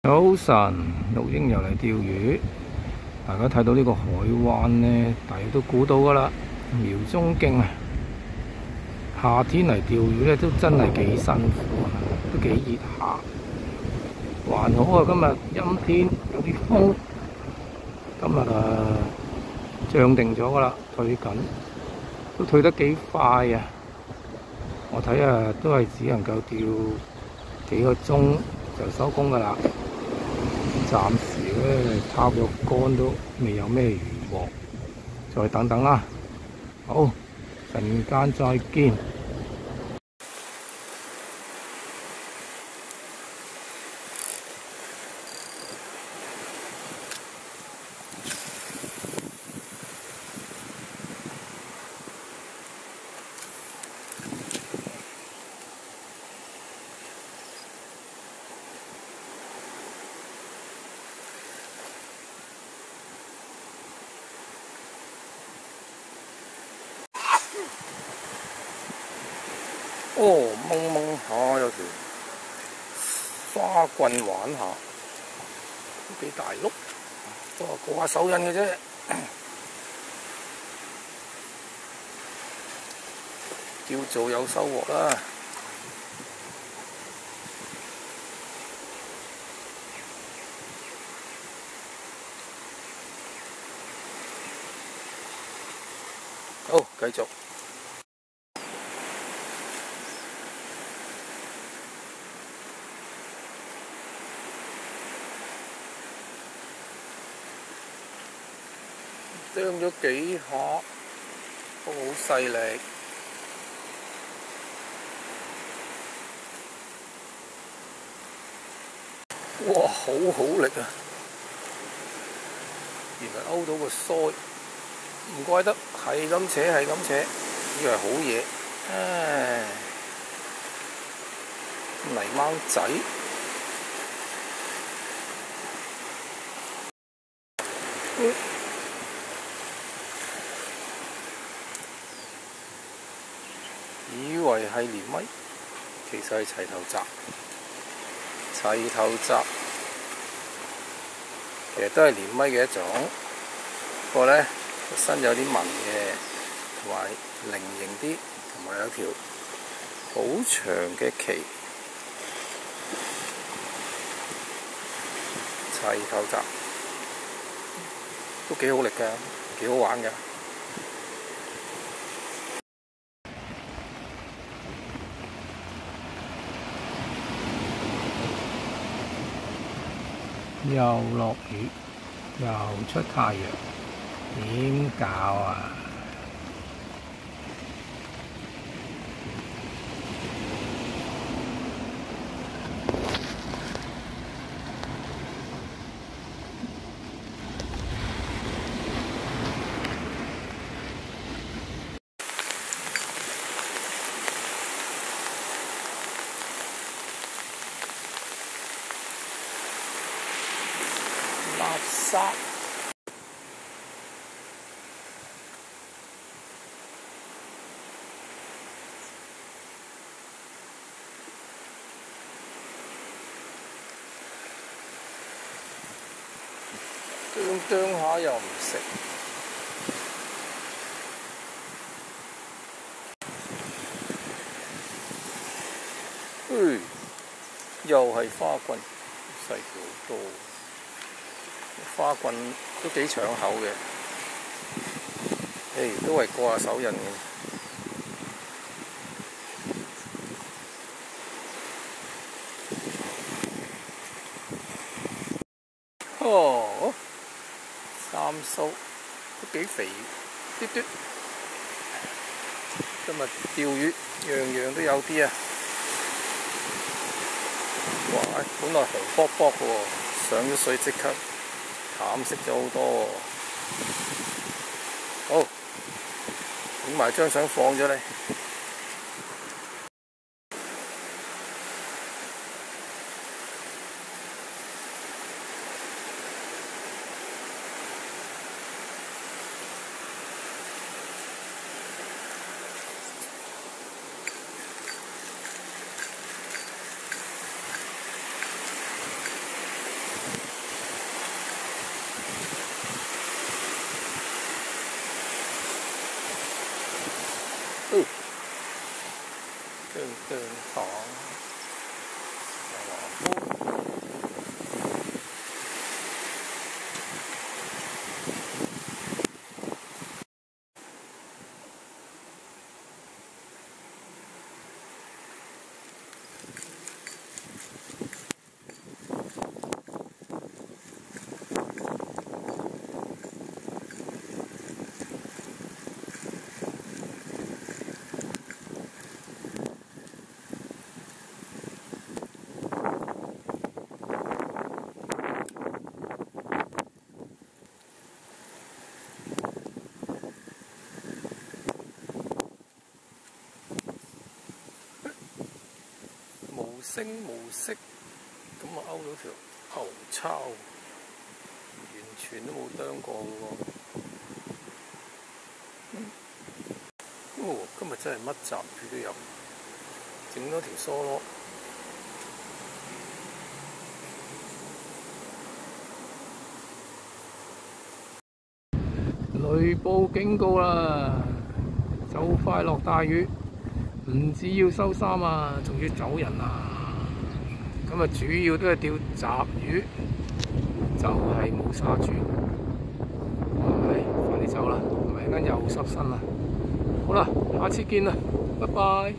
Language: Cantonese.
早晨，陸英又嚟釣魚。大家睇到呢個海灣呢，大家都估到噶啦，苗中徑啊。夏天嚟釣魚呢，都真係幾辛苦啊，都幾熱下。還好啊，今日陰天，有啲風。今日漲定咗噶啦，退緊，都退得幾快啊！我睇啊，都係只能夠釣幾個鐘就收工噶啦。暫時咧插咗竿都未有咩魚獲，再等等啦。好，陣間再見。哦，掹掹下有條花棍玩下，都幾大碌，都係過下手癮嘅啫。叫做有收穫啦。好，繼續。啄咗幾下，都好細力。哇，好好力啊！原來勾到個腮，唔怪得係咁扯，係咁扯，以為好嘢。唉，泥貓仔。以為係連咪，其實係齊頭鍘。齊頭鍘其實都係連咪嘅一種，不過呢個身有啲紋嘅，同埋菱形啲，同埋有條好長嘅鰭。齊頭鍘都幾好力㗎，幾好玩㗎。又落雨，又出太陽，點搞啊？垃圾。啄下又唔食。又係花棍，細條好多。花棍都幾搶口嘅，都係過下手癮嘅。哦，三蘇都幾肥嘟嘟。今日釣魚樣樣都有啲啊！哇，本來紅卜卜嘅喎，上咗水即刻淡色咗好多喎。好，影埋張相放咗你。星模式，咁啊勾到條牛抄，完全都冇啄過喎。哦，今日真係乜雜魚都有，整咗條梭羅。雷暴警告啦！就快落大雨，唔止要收衫啊，仲要走人啊！咁啊，主要都係釣雜魚，就係冇沙豬。唉，快啲走啦，唔係一陣又濕身啦。好啦，下次見啦，拜拜。